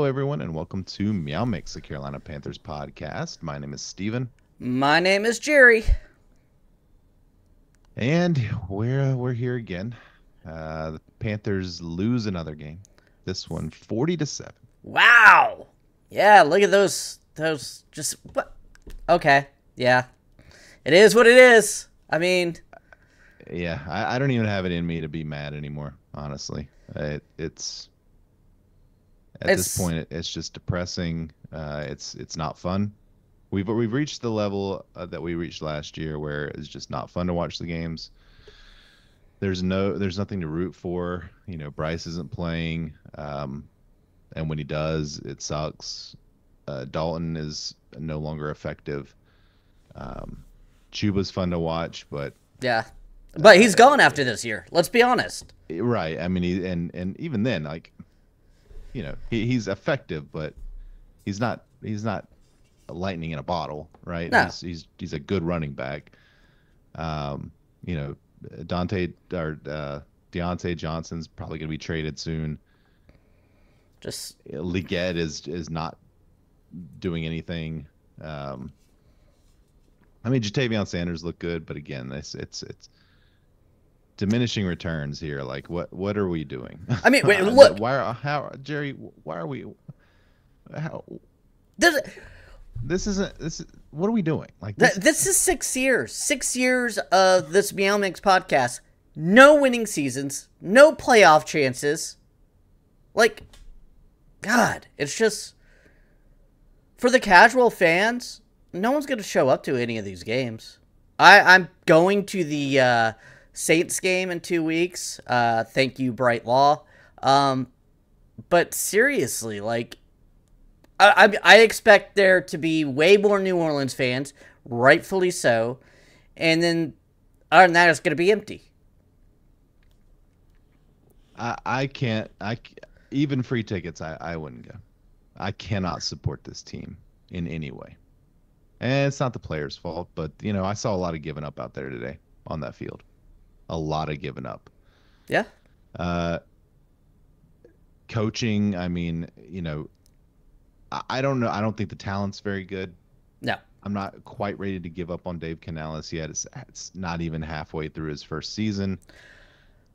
everyone, and welcome to MeowMix, the Carolina Panthers podcast. My name is Steven. My name is Jerry. And we're here again. The Panthers lose another game. This one 40-7. Wow. Yeah, look at those just what? Okay. Yeah. It is what it is. I mean, Yeah, I don't even have it in me to be mad anymore, honestly. It's at this point it's just depressing. It's not fun. We've reached the level that we reached last year where it's just not fun to watch the games. There's nothing to root for. You know, Bryce isn't playing, and when he does, it sucks. Dalton is no longer effective. Chuba's fun to watch, but yeah. But he's gone after this year. Let's be honest. right. I mean, and even then, like, you know, he's effective, but he's not lightning in a bottle, right? No. He's a good running back. You know, Deontay Johnson's probably going to be traded soon. Just Leggett is not doing anything. I mean, Jatavion Sanders looked good, but again, it's diminishing returns here. Like, what are we doing? I mean, wait, look. Jerry? Why are we? How? This what are we doing? Like this is 6 years. 6 years of this MeowMix podcast. No winning seasons. No playoff chances. Like, God, it's just for the casual fans. No one's going to show up to any of these games. I'm going to the Saints game in 2 weeks. Thank you, Bright Law. But seriously, like, I expect there to be way more New Orleans fans, rightfully so. And then, other than that, it's going to be empty. I can't. Even free tickets, I wouldn't go. I cannot support this team in any way. And it's not the players' fault, but, you know, I saw a lot of giving up out there today on that field. A lot of giving up. Yeah. Coaching, I mean, you know, I don't know. I don't think the talent's very good. No. I'm not quite ready to give up on Dave Canales yet. It's not even halfway through his first season.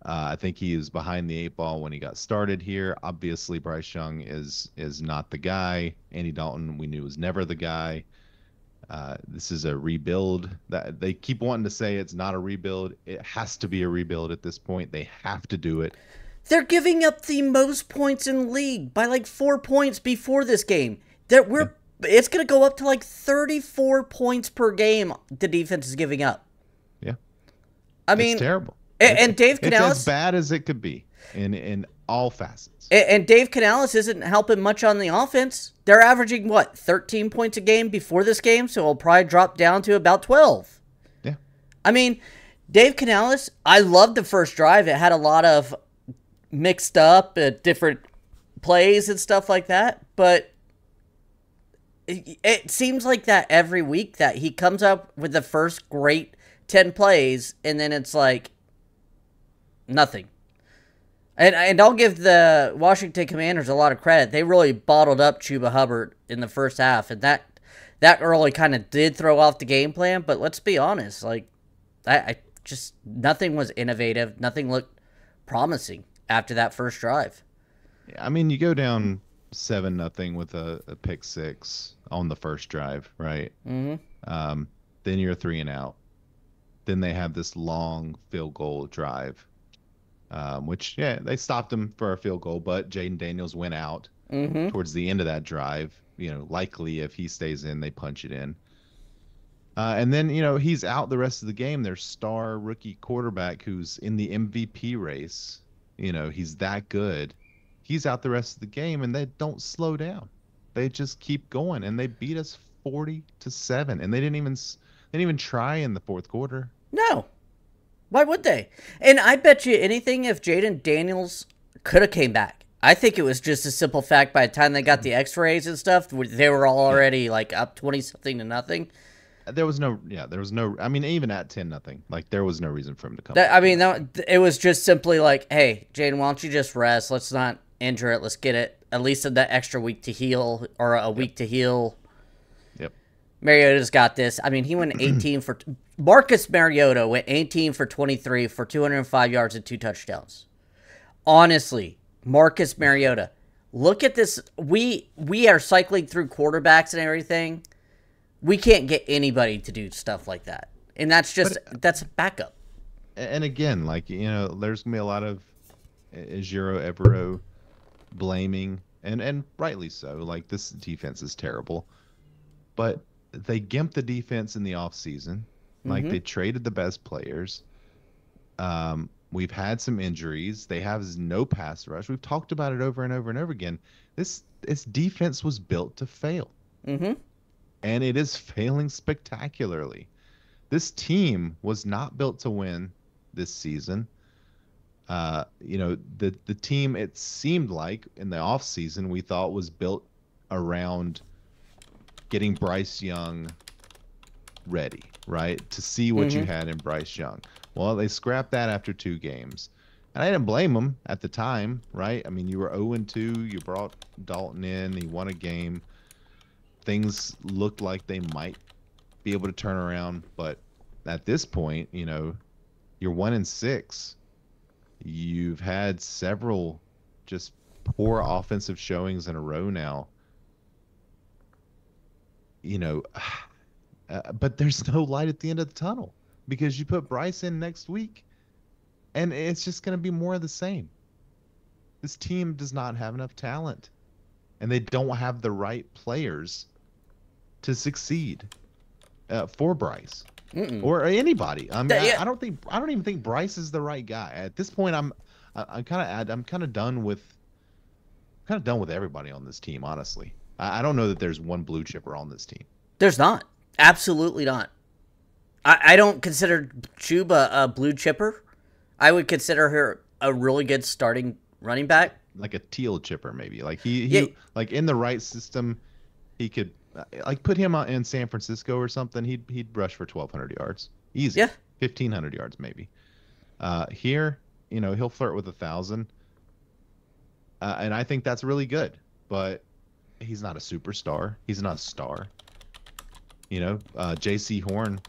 I think he is behind the 8 ball when he got started here. Obviously, Bryce Young is not the guy. Andy Dalton, we knew, was never the guy. This is a rebuild. That they keep wanting to say it's not a rebuild. It has to be a rebuild at this point. They have to do it. They're giving up the most points in the league by like 4 points before this game. It's going to go up to like 34 points per game the defense is giving up. Yeah. I mean, it's terrible. And Dave Canales, it's as bad as it could be in all facets. And Dave Canales isn't helping much on the offense. They're averaging, what, 13 points a game before this game, so it'll probably drop down to about 12. Yeah. I mean, Dave Canales, I loved the first drive. It had a lot of mixed up different plays and stuff like that, but it seems like that every week that he comes up with the first great 10 plays, and then it's like nothing. And I'll give the Washington Commanders a lot of credit. They really bottled up Chuba Hubbard in the first half, and that early kind of did throw off the game plan. But let's be honest, like, I just nothing was innovative. Nothing looked promising after that first drive. I mean, you go down 7-0 with a pick six on the first drive, right? Mm-hmm. Then you're 3 and out. Then they have this long field goal drive. Which, yeah, they stopped him for a field goal, but Jaden Daniels went out towards the end of that drive. You know, likely if he stays in, they punch it in. And then, you know, he's out the rest of the game. Their star rookie quarterback who's in the MVP race, you know, he's that good. He's out the rest of the game, and they don't slow down. They just keep going, and they beat us 40-7, and they didn't even try in the fourth quarter. No. Why would they? And I bet you anything if Jaden Daniels could have came back. I think it was just a simple fact by the time they got the x-rays and stuff, they were all already like up 20-something to nothing. There was no, I mean, even at 10-0, like, there was no reason for him to come. It was just simply like, hey, Jaden, why don't you just rest? Let's not injure it. Let's get it at least in that extra week to heal, or a week to heal. Yep. Mariota's got this. I mean, he went 18 for... Marcus Mariota went 18 for 23 for 205 yards and 2 touchdowns. Honestly, Marcus Mariota, look at this. We are cycling through quarterbacks and everything. We can't get anybody to do stuff like that. And that's a backup. And again, like, you know, there's going to be a lot of Ejiro Evero blaming, and rightly so. Like, this defense is terrible. But they gimped the defense in the offseason. Like, they traded the best players. We've had some injuries. They have no pass rush. We've talked about it over and over and over again. This defense was built to fail. And it is failing spectacularly. This team was not built to win this season. You know, the team, it seemed like in the offseason, we thought was built around getting Bryce Young ready, right? To see what you had in Bryce Young. Well, they scrapped that after 2 games. And I didn't blame them at the time, right? I mean, you were 0-2. You brought Dalton in. He won a game. Things looked like they might be able to turn around. But at this point, you know, you're 1-6. You've had several just poor offensive showings in a row now. You know, but there's no light at the end of the tunnel because you put Bryce in next week and it's just going to be more of the same. This team does not have enough talent and they don't have the right players to succeed for Bryce or anybody. I mean, I don't even think Bryce is the right guy at this point. I'm kind of done with everybody on this team, honestly. I don't know that there's one blue chipper on this team. There's not. Absolutely not. I don't consider Chuba a blue chipper. I would consider her a really good starting running back. Like a teal chipper, maybe. Like he like in the right system, he could like put him out in San Francisco or something. He'd rush for 1,200 yards, easy. Yeah, 1,500 yards maybe. Here, you know, he'll flirt with 1,000, and I think that's really good. But he's not a superstar. He's not a star. You know, J.C. Horn,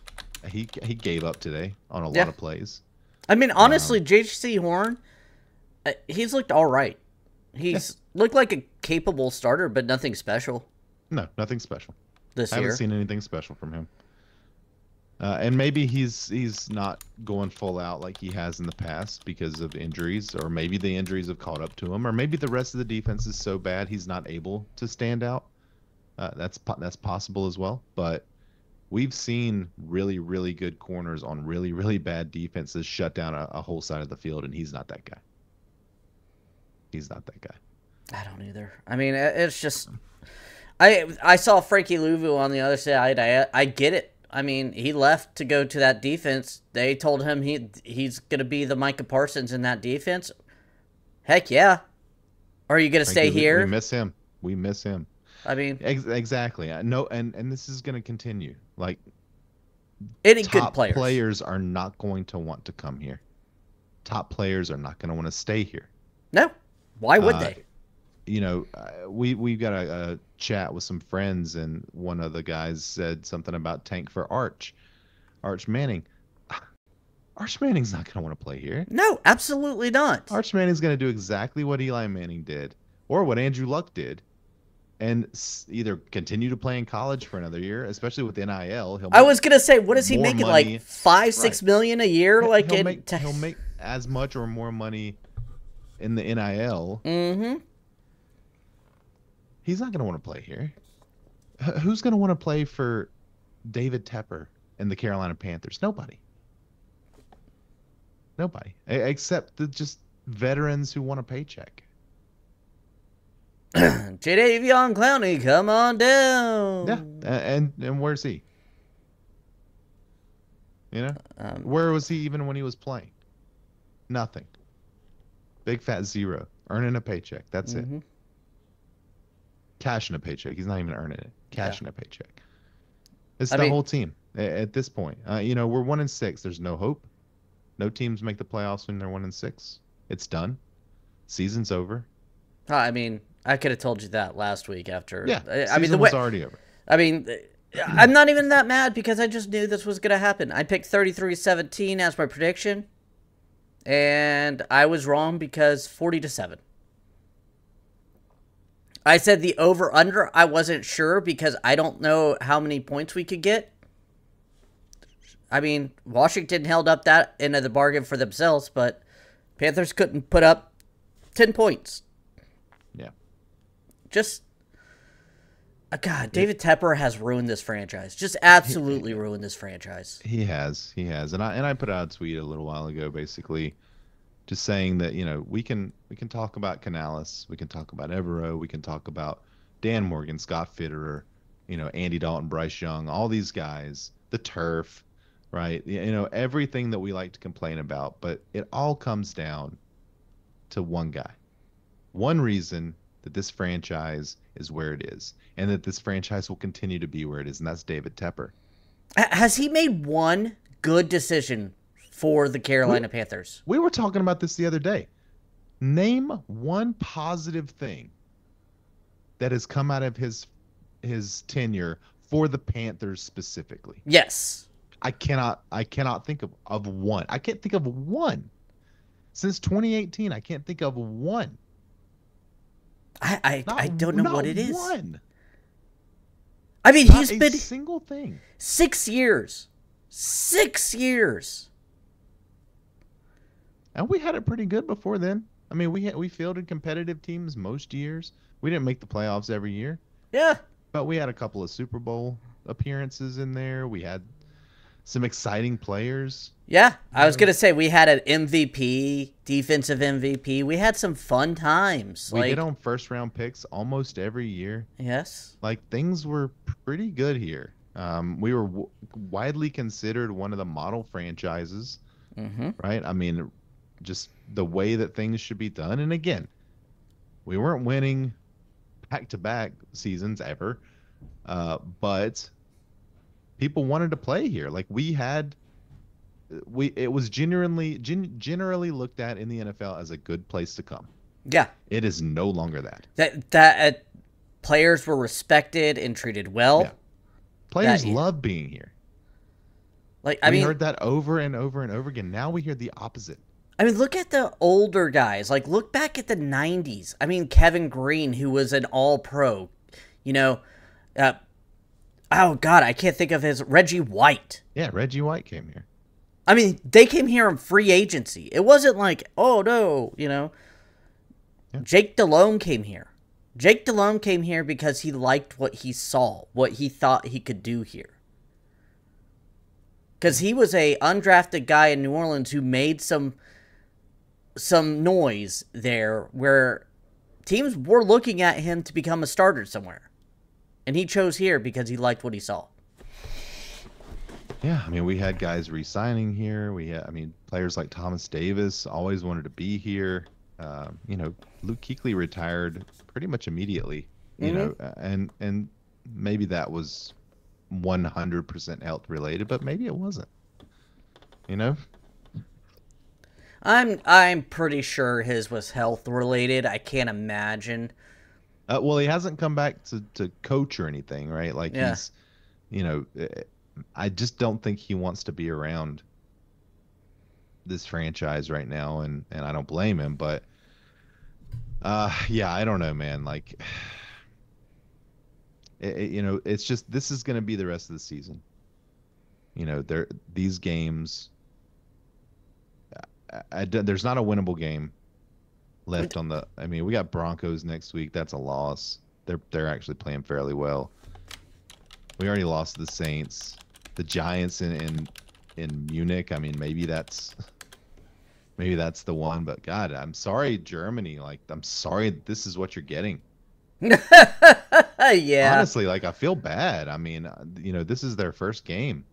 he gave up today on a lot of plays. I mean, honestly, J.C. Horn, he's looked all right. He's looked like a capable starter, but nothing special. No, nothing special. I haven't seen anything special from him. And maybe he's not going full out like he has in the past because of injuries, or maybe the injuries have caught up to him, or maybe the rest of the defense is so bad he's not able to stand out. That's possible as well. But we've seen really, really good corners on really, really bad defenses shut down a whole side of the field, and he's not that guy. He's not that guy. I don't either. I mean, it's just... I saw Frankie Louvu on the other side. I get it. I mean, he left to go to that defense. They told him he's going to be the Micah Parsons in that defense. Heck yeah. Are you going to stay here? We miss him. We miss him. I mean, exactly. No, and this is going to continue. Like, any top good players are not going to want to come here. Top players are not going to want to stay here. No. Why would they? You know, we've got a chat with some friends, and one of the guys said something about tank for Arch Manning. Arch Manning's not going to want to play here. No, absolutely not. Arch Manning's going to do exactly what Eli Manning did, or what Andrew Luck did, and either continue to play in college for another year, especially with NIL. I was going to say, what is he making, like $5-6 million a year? Like he'll make as much or more money in the NIL. Mm-hmm. He's not going to want to play here. Who's going to want to play for David Tepper and the Carolina Panthers? Nobody. Except just veterans who want a paycheck. Jadeveon Clowney, come on down. Yeah, and where's he? You know? Where was he even when he was playing? Nothing. Big fat zero. Earning a paycheck. That's it. Cashing a paycheck. He's not even earning it. Cashing a paycheck. It's the whole team at this point. You know, we're 1-6. There's no hope. No teams make the playoffs when they're 1-6. It's done. Season's over. I mean, I could have told you that last week after. Yeah, I mean, season was already over. I mean, I'm not even that mad because I just knew this was going to happen. I picked 33-17 as my prediction, and I was wrong because 40-7. I said the over-under, I wasn't sure because I don't know how many points we could get. I mean, Washington held up that end of the bargain for themselves, but Panthers couldn't put up 10 points. Yeah. Just, God, David Tepper has ruined this franchise. Just absolutely ruined this franchise. He has. And I put out a tweet a little while ago, basically, just saying that, we can talk about Canales, we can talk about Evero, we can talk about Dan Morgan, Scott Fitterer, Andy Dalton, Bryce Young, all these guys, the turf, right? Everything that we like to complain about, but it all comes down to one guy. One reason that this franchise is where it is, and that this franchise will continue to be where it is, and that's David Tepper. Has he made one good decision for the Carolina Panthers? We were talking about this the other day. Name one positive thing that has come out of his tenure for the Panthers specifically. Yes. I cannot think of one. I can't think of one. Since 2018, I can't think of one. I don't know what it is. One. I mean, Not he's a been single thing. 6 years. 6 years. And we had it pretty good before then. I mean, we fielded competitive teams most years. We didn't make the playoffs every year. Yeah. But we had a couple of Super Bowl appearances in there. We had some exciting players. Yeah, I was going to say we had an MVP, defensive MVP. We had some fun times. We hit on first-round picks almost every year. Yes. Things were pretty good here. We were widely considered one of the model franchises, right? I mean, just the way that things should be done. And again, we weren't winning back-to-back seasons ever, but people wanted to play here. It was generally looked at in the NFL as a good place to come. Yeah. It is no longer that. That players were respected and treated well. Yeah. Players love being here. We heard that over and over and over again. Now we hear the opposite. I mean, look at the older guys. Look back at the 90s. I mean, Kevin Green, who was an all-pro. Oh, God, I can't think of his... Reggie White. Yeah, Reggie White came here. I mean, they came here on free agency. It wasn't like, oh, no, Yeah. Jake Delhomme came here. Jake Delhomme came here because he liked what he saw, what he thought he could do here. Because he was a undrafted guy in New Orleans who made some noise there where teams were looking at him to become a starter somewhere. And he chose here because he liked what he saw. Yeah, I mean, we had guys re-signing here. Players like Thomas Davis always wanted to be here. Luke Kuechly retired pretty much immediately. And maybe that was 100% health related, but maybe it wasn't. I'm pretty sure his was health related. I can't imagine. Well, he hasn't come back to coach or anything, right? He's, I just don't think he wants to be around this franchise right now, and I don't blame him, but I don't know, man. It's just, this is going to be the rest of the season. These games, there's not a winnable game left on the. I mean, we got Broncos next week. That's a loss. They're actually playing fairly well. We already lost to the Saints, the Giants in Munich. I mean, maybe that's the one. But God, I'm sorry, Germany. I'm sorry this is what you're getting. Yeah. Honestly, I feel bad. I mean, this is their first game,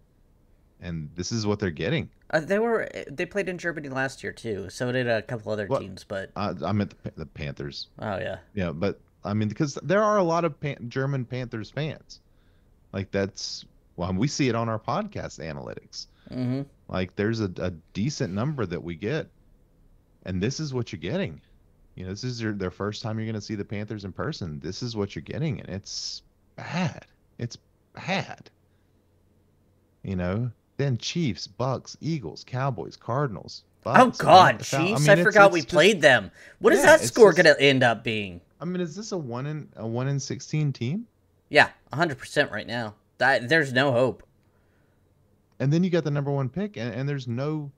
and this is what they're getting. They played in Germany last year too. So did a couple other teams, but I meant the Panthers. Oh yeah. Yeah, but I mean, because there are a lot of German Panthers fans. We see it on our podcast analytics. There's a decent number that we get, and this is what you're getting. This is their first time you're going to see the Panthers in person. This is what you're getting, and it's bad. It's bad. Then Chiefs, Bucks, Eagles, Cowboys, Cardinals, Oh Bucks. God, Chiefs! I forgot we played them. What is that score going to end up being? I mean, is this a 1-16 team? Yeah, 100% right now. There's no hope. And then you got the number 1 pick, and there's no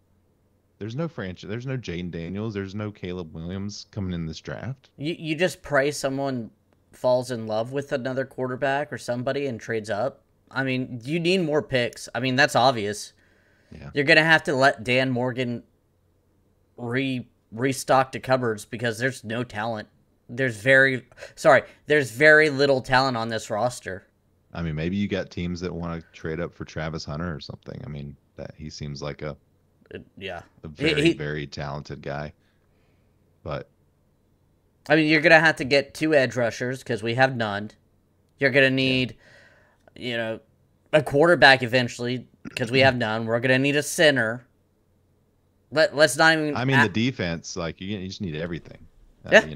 franchise. There's no Jaden Daniels. There's no Caleb Williams coming in this draft. You just pray someone falls in love with another quarterback or somebody and trades up. I mean, you need more picks. I mean, that's obvious. Yeah. You're going to have to let Dan Morgan restock the cupboards because there's no talent. There's very little talent on this roster. I mean, maybe you got teams that want to trade up for Travis Hunter or something. I mean, that he seems like a very, very talented guy. But I mean, you're going to have to get 2 edge rushers because we have none. You're going to need, a quarterback eventually because we have none. We're going to need a center. Let's not even... I mean, the defense, like, you just need everything. Yeah.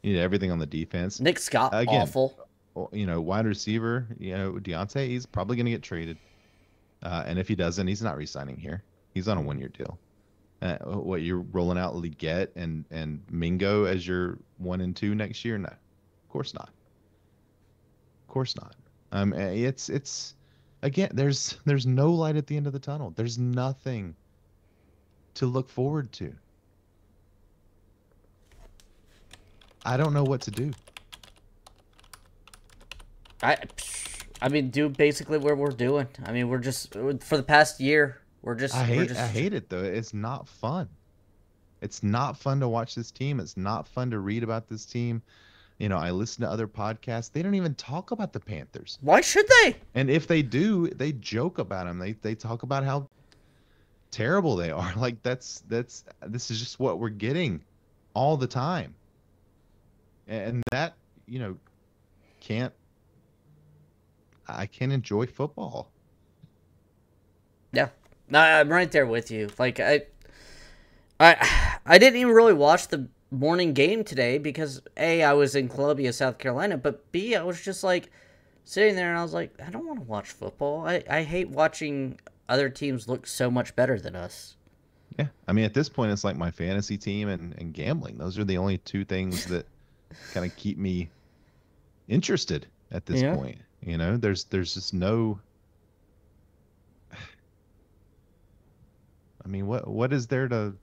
You need everything on the defense. Nick Scott, again, awful. Wide receiver, Deontay, he's probably going to get traded. And if he doesn't, he's not re-signing here. He's on a 1-year deal. What, you're rolling out Leggett and Mingo as your 1 and 2 next year? No, of course not. Of course not. It's again, there's no light at the end of the tunnel. There's nothing to look forward to. I don't know what to do. I mean, do basically what we're doing. I mean, we're just, for the past year, I hate it though. It's not fun. It's not fun to watch this team. It's not fun to read about this team. I listen to other podcasts. They don't even talk about the Panthers. Why should they? And if they do, they joke about them. They talk about how terrible they are. Like this is just what we're getting all the time. And that, I can't enjoy football. Yeah. I'm right there with you. Like I didn't even really watch the morning game today because A, I was in Columbia, South Carolina, but B, I was just like sitting there and I was like, I don't want to watch football. I hate watching other teams look so much better than us. Yeah. I mean, at this point, it's like my fantasy team and gambling. Those are the only 2 things that kind of keep me interested at this point. There's just no... I mean, what is there to...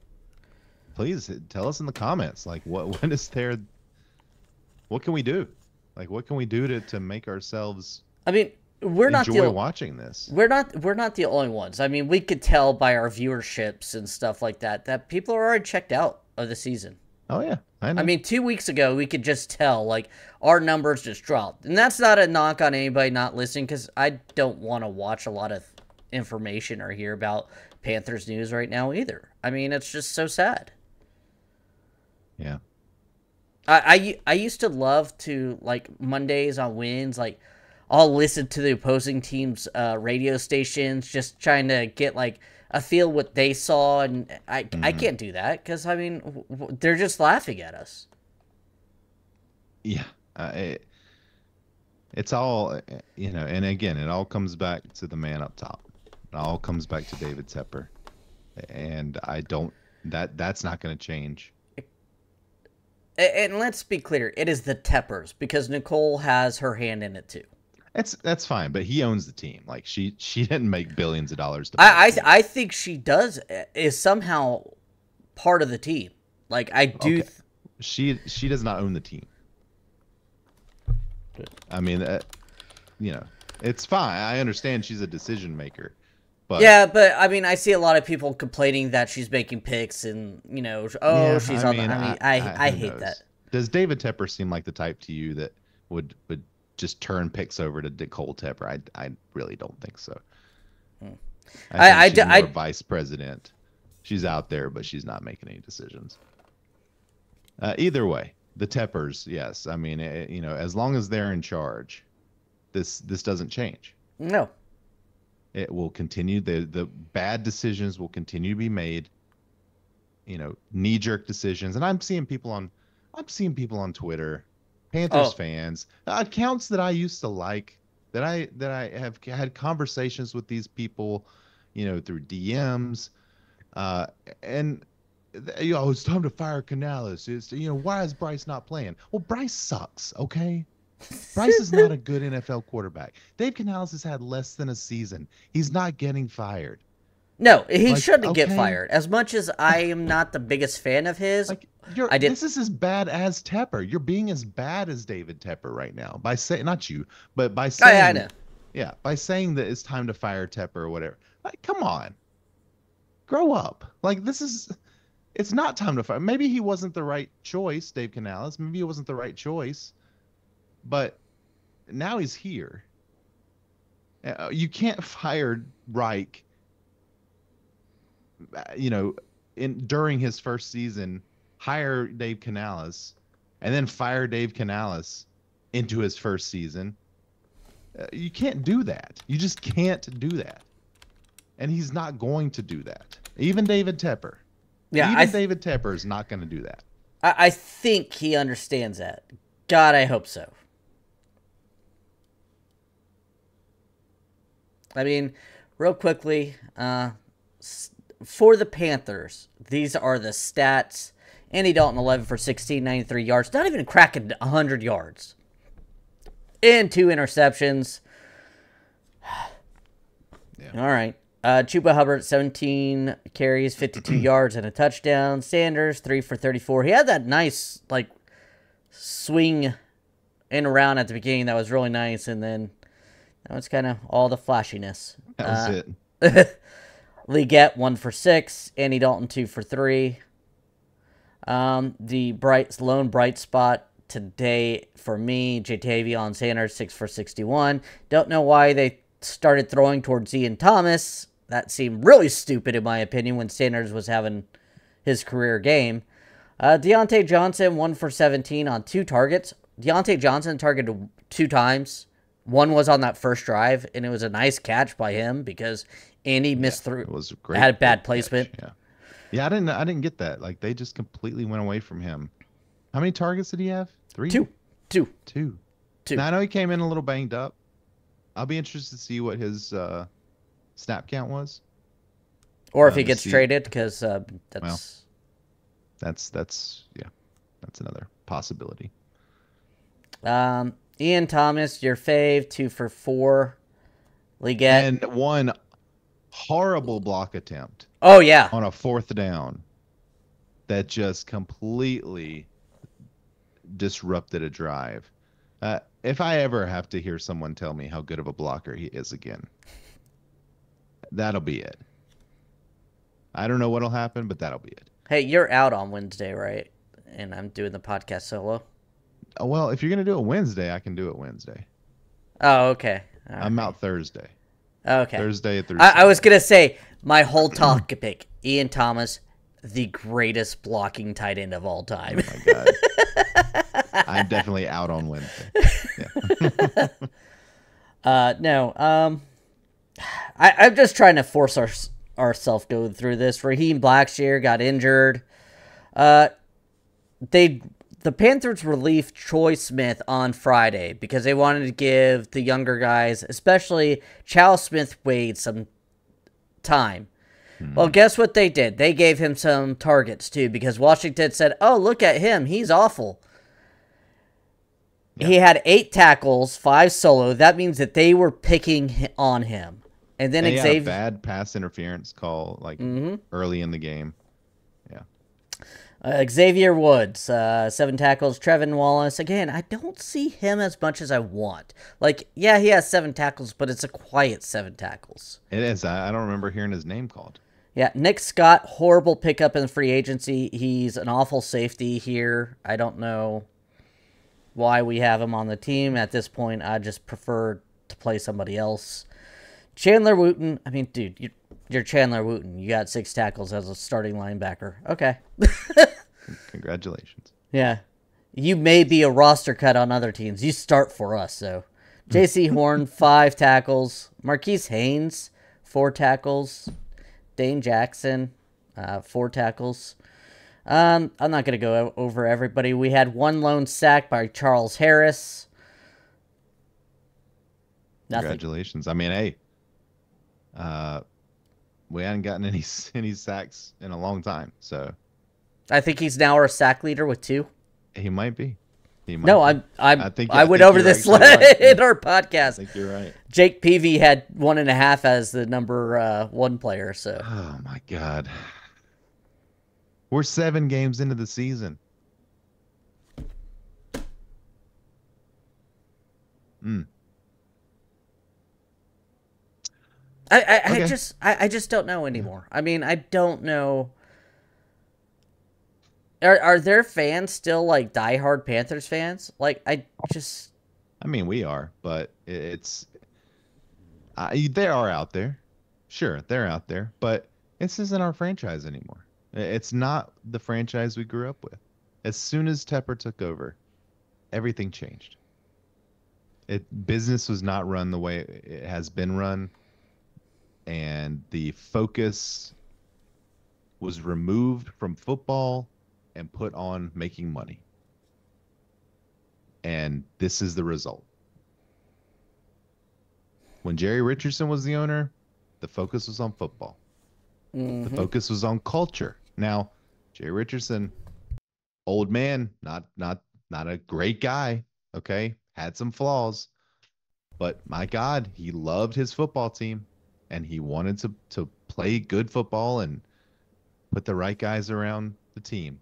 Please tell us in the comments. Like, what is there? What can we do? Like, what can we do to make ourselves? I mean, we're not enjoy watching this. We're not the only ones. I mean, we could tell by our viewerships and stuff like that people are already checked out of the season. Oh yeah, I know. I mean, 2 weeks ago we could just tell like our numbers just dropped, and that's not a knock on anybody not listening because I don't want to watch a lot of information or hear about Panthers news right now either. I mean, it's just so sad. Yeah. I used to love to, like, Mondays on wins, like, I'll listen to the opposing team's radio stations, just trying to get, like, a feel what they saw, and I can't do that, because, I mean, they're just laughing at us. Yeah. It's all, and again, it all comes back to the man up top. It all comes back to David Tepper. And that's not going to change. And let's be clear, it is the Teppers because Nicole has her hand in it too. That's fine, but he owns the team. Like she didn't make billions of dollars. I think she is somehow part of the team. Like I do. Okay. She does not own the team. I mean, it's fine. I understand she's a decision maker. But, yeah, but I mean, I see a lot of people complaining that she's making picks, and she's on. I hate that. Does David Tepper seem like the type to you that would just turn picks over to Nicole Tepper? I really don't think so. I think she's more vice president. She's out there, but she's not making any decisions. Either way, the Teppers, yes. I mean, as long as they're in charge, this doesn't change. No. It will continue. The bad decisions will continue to be made. Knee-jerk decisions. And I'm seeing people on I'm seeing people on Twitter, Panthers Oh, fans, accounts that I used to like, that I have had conversations with these people, through DMs, uh, and it's time to fire Canales. Why is Bryce not playing? Well, Bryce sucks. Okay. Bryce is not a good NFL quarterback. Dave Canales has had less than a season. He's not getting fired. no, he Like, shouldn't get okay, fired. As much as I am not the biggest fan of his, like I did. this is as bad as Tepper. You're being as bad as David Tepper right now by saying, not you, but by Oh, yeah, I saying, know. yeah, by saying that it's time to fire Tepper or whatever. Like, come on, grow up. Like, it's not time to fire. Maybe he wasn't the right choice, Dave Canales. Maybe he wasn't the right choice, but now he's here. You can't fire Reich, during his first season, hire Dave Canales, and then fire Dave Canales into his first season. You can't do that. You just can't do that. And he's not going to do that. Even David Tepper. Yeah, Even David Tepper is not going to do that. I think he understands that. God, I hope so. I mean, real quickly, for the Panthers, these are the stats. Andy Dalton, 11 for 16, 93 yards. Not even cracking 100 yards. And 2 interceptions. Yeah. All right. Chuba Hubbard, 17 carries, 52 yards, and a touchdown. Sanders, 3 for 34. He had that nice, swing in and around at the beginning that was really nice, and then that was kind of all the flashiness. That was it. Leggett, 1 for 6. Andy Dalton, 2 for 3. The lone bright spot today for me, Jatavion Sanders, 6 for 61. Don't know why they started throwing towards Ian Thomas. That seemed really stupid, in my opinion, when Sanders was having his career game. Deontay Johnson, 1 for 17 on 2 targets. Deontay Johnson targeted 2 times. One was on that first drive, and it was a nice catch by him because Andy missed through. It was great. Had bad placement. Catch. Yeah, I didn't get that. Like, they just completely went away from him. How many targets did he have? 3? 2. Now, I know he came in a little banged up. I'll be interested to see what his snap count was, or if he gets traded, because that's another possibility. Ian Thomas, your fave, 2 for 4. Leggett. And one horrible block attempt. Oh, yeah. On a 4th down that just completely disrupted a drive. If I ever have to hear someone tell me how good of a blocker he is again, that'll be it. I don't know what'll happen, but that'll be it. Hey, you're out on Wednesday, right? And I'm doing the podcast solo. Well, if you're going to do it Wednesday, I can do it Wednesday. Oh, okay. I'm out Thursday. Okay. Thursday at 3. I was going to say, my whole topic, Ian Thomas, the greatest blocking tight end of all time. Oh, my God. I'm definitely out on Wednesday. Yeah. No. I'm just trying to force ourselves going through this. Raheem Blackshear got injured. The Panthers relieved Troy Smith on Friday because they wanted to give the younger guys, especially Charles Smith-Wade, some time. Well, guess what they did? They gave him some targets, too, because Washington said, oh, look at him. He's awful. Yeah. He had 8 tackles, 5 solo. That means that they were picking on him. And then Xavier had a bad pass interference call early in the game. Yeah. Xavier Woods, 7 tackles. Trevin Wallace, again, I don't see him as much as I want. He has 7 tackles, but it's a quiet 7 tackles. It is. I don't remember hearing his name called. Yeah, Nick Scott, horrible pickup in free agency. He's an awful safety here. I don't know why we have him on the team. At this point, I just prefer to play somebody else. Chandler Wooten, I mean, dude, you're Chandler Wooten. You got 6 tackles as a starting linebacker. Okay. Congratulations. Yeah. You may be a roster cut on other teams. You start for us, so. J.C. Horn, 5 tackles. Marquise Haynes, 4 tackles. Dane Jackson, 4 tackles. I'm not gonna go over everybody. We had one lone sack by Charles Harris. Nothing. Congratulations. I mean, hey, we hadn't gotten any sacks in a long time, so I think he's now our sack leader with 2. he might be. No, be. I went over this right. in our podcast. I think you're right. Jake Peavy had 1.5 as the number 1 player. So. Oh my God. We're 7 games into the season. I just don't know anymore. I mean, I don't know. Are there fans still like diehard Panthers fans? Like, I mean, we are, but it's they are out there. Sure, they're out there, but this isn't our franchise anymore. It's not the franchise we grew up with. As soon as Tepper took over, everything changed. Business was not run the way it has been run, and the focus was removed from football and put on making money. And this is the result. When Jerry Richardson was the owner, the focus was on football. The focus was on culture. Now, Jerry Richardson, old man, not a great guy, okay? Had some flaws. But my God, he loved his football team, and he wanted to play good football and put the right guys around the team.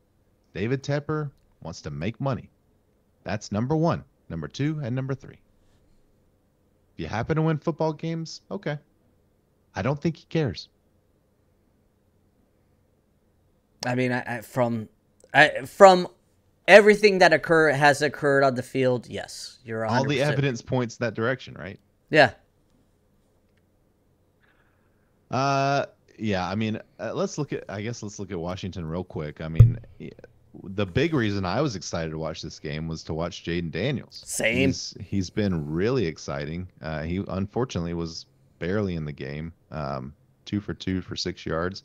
David Tepper wants to make money. That's number 1, number 2, and number 3. If you happen to win football games, okay. I don't think he cares. I mean, from everything that has occurred on the field, yes, you're 100%. All the evidence points that direction, right? Yeah. Yeah. I mean, let's look at Washington real quick. I mean, the big reason I was excited to watch this game was to watch Jaden Daniels. Same. He's been really exciting. He unfortunately was barely in the game. 2 for 2 for 6 yards.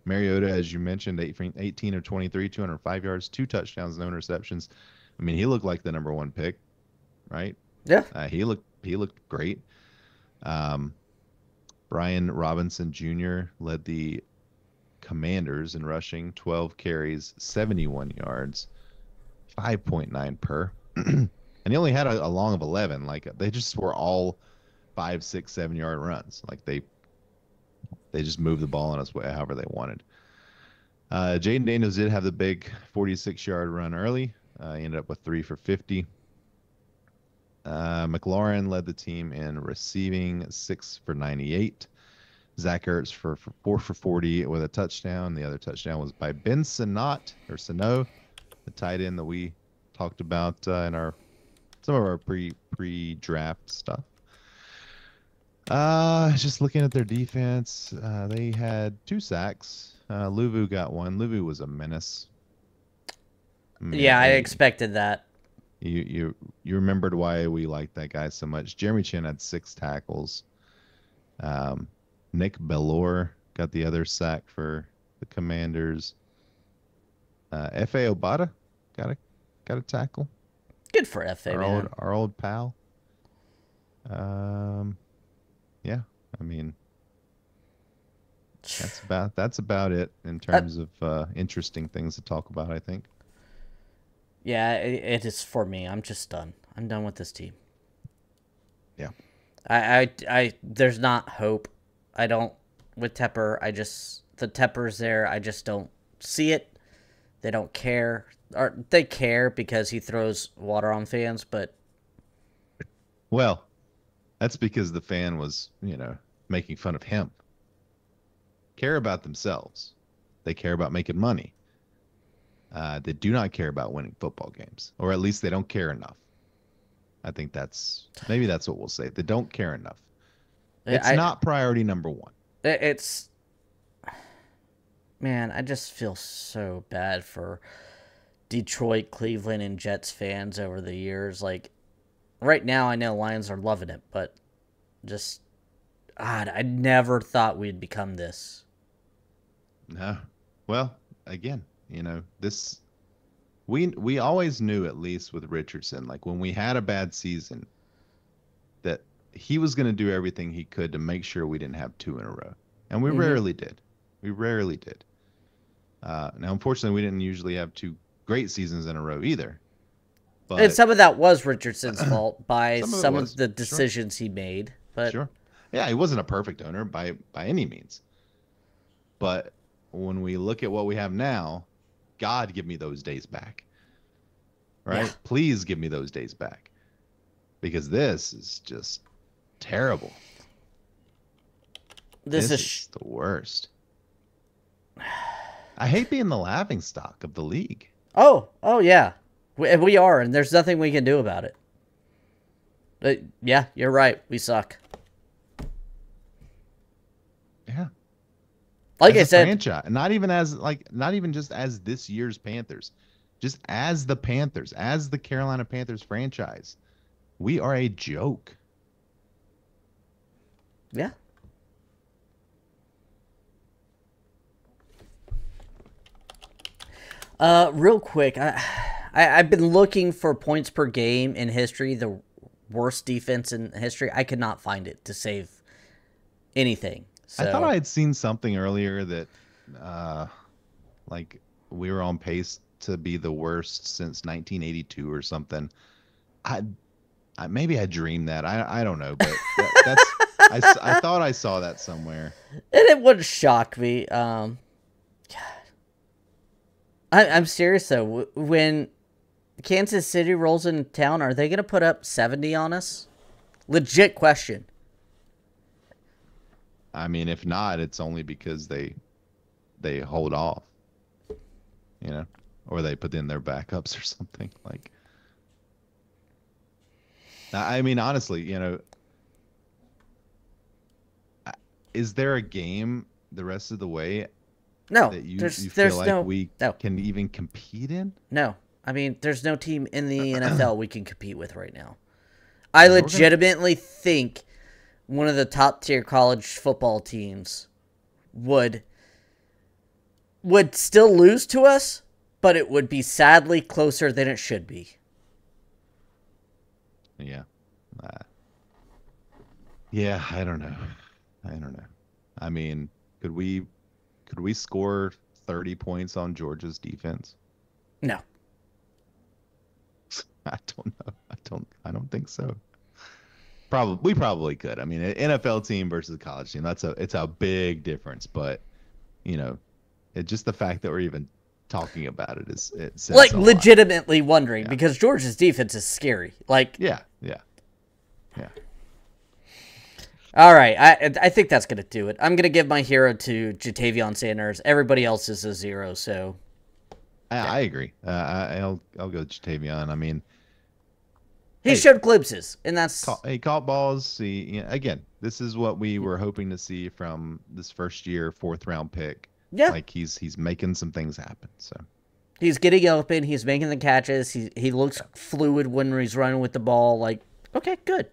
Mariota, as you mentioned, 18 of 23, 205 yards, 2 touchdowns, no interceptions. I mean, he looked like the number 1 pick, right? Yeah. He looked great. Brian Robinson Jr. led the Commanders in rushing, 12 carries, 71 yards, 5.9 per. And he only had a long of 11. Like, they just were all 5, 6, 7-yard runs. Like, they just moved the ball on us however they wanted. Jaden Daniels did have the big 46-yard run early. He ended up with 3 for 50. McLaurin led the team in receiving, 6 for 98. Zach Ertz for 4 for 40 with a touchdown. The other touchdown was by Ben Sano, the tight end that we talked about in some of our pre-draft stuff. Just looking at their defense, they had 2 sacks. Luvu got 1. Luvu was a menace. Yeah, I expected that. You remembered why we liked that guy so much. Jeremy Chin had 6 tackles. Nick Bellore got the other sack for the Commanders. F.A. Obata got a tackle. Good for F.A., man. Our old pal. Yeah, I mean, that's about it in terms of interesting things to talk about, I think. Yeah, it is for me. I'm just done. I'm done with this team. Yeah. I there's not hope. I don't with Tepper. The Tepper's there. I just don't see it. They don't care. Or they care because he throws water on fans, but well, that's because the fan was, making fun of him. Care about themselves. They care about making money. They do not care about winning football games, or at least they don't care enough. I think maybe that's what we'll say. They don't care enough. It's not priority number 1. Man, I just feel so bad for Detroit, Cleveland, and Jets fans over the years. Like, right now, I know Lions are loving it, but just, God, I never thought we'd become this. No. Well, again, You know, this we always knew, at least with Richardson, like when we had a bad season, that he was going to do everything he could to make sure we didn't have two in a row, and we rarely did. We rarely did. Now, unfortunately, we didn't usually have two great seasons in a row either. But and some of that was Richardson's fault by some of the decisions he made. But sure, yeah, he wasn't a perfect owner by any means. But when we look at what we have now, God, give me those days back. Right? Yeah. Please give me those days back. Because this is just terrible. This is the worst. I hate being the laughingstock of the league. Oh yeah. We are, and there's nothing we can do about it. But yeah, you're right. We suck. Yeah. Like I said, franchise, not even just as this year's Panthers, just as the Panthers, as the Carolina Panthers franchise, we are a joke. Yeah. Real quick, I've been looking for points per game in history, the worst defense in history. I could not find it to save anything. So. I thought I had seen something earlier that, like, we were on pace to be the worst since 1982 or something. Maybe I dreamed that. I don't know, but I thought I saw that somewhere. And it would shock me. God. I'm serious though. When Kansas City rolls into town, are they going to put up 70 on us? Legit question. I mean, if not, it's only because they hold off, you know, or they put in their backups or something. Like, I mean, honestly, you know, is there a game the rest of the way no, that you feel like we can even compete in? No. I mean, there's no team in the NFL we can compete with right now. I legitimately think one of the top tier college football teams would still lose to us, but it would be sadly closer than it should be. Yeah. Yeah, I don't know. I mean, could we score 30 points on Georgia's defense? No. I don't know. I don't think so. We probably could. I mean, an NFL team versus a college team, it's a big difference. But, you know, just the fact that we're even talking about it says like legitimately wondering because Georgia's defense is scary. Like yeah. All right, I think that's gonna do it. I'm gonna give my hero to Jatavion Sanders. Everybody else is a zero. So I agree. I'll go Jatavion. I mean. He showed glimpses, and that's... He caught balls. Again, this is what we were hoping to see from this first-year, fourth-round pick. Yeah. Like, he's making some things happen, so... He's getting open. He's making the catches. He looks fluid when he's running with the ball. Like, okay, good.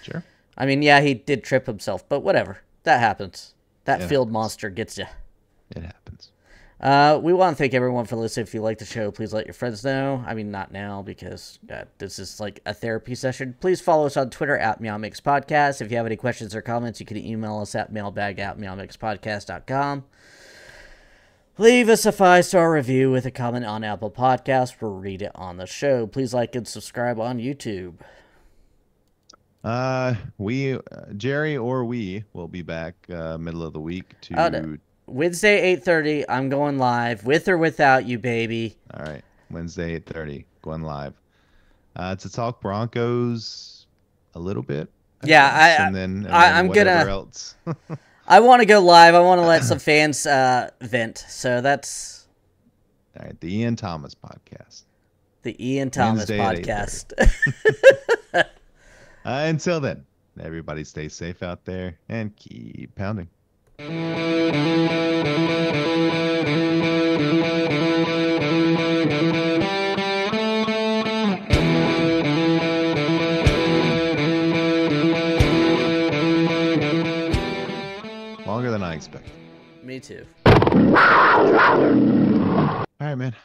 Sure. I mean, yeah, he did trip himself, but whatever. That happens. That field monster gets you. It happens. We want to thank everyone for listening. If you like the show, please let your friends know. I mean, not now because this is like a therapy session. Please follow us on Twitter at MeowMix Podcast. If you have any questions or comments, you can email us at mailbag@meowmixpodcast.com. Leave us a 5-star review with a comment on Apple Podcasts. We'll read it on the show. Please like and subscribe on YouTube. Jerry or we will be back middle of the week to... Wednesday, 8:30, I'm going live, with or without you, baby. All right, Wednesday, 8:30, going live. To talk Broncos a little bit. I'm gonna. Else. I want to go live. I want to let some fans vent. So that's. All right, the Ian Thomas podcast. The Ian Thomas podcast. Until then, everybody stay safe out there and keep pounding. Longer than I expected. Me too. right, man.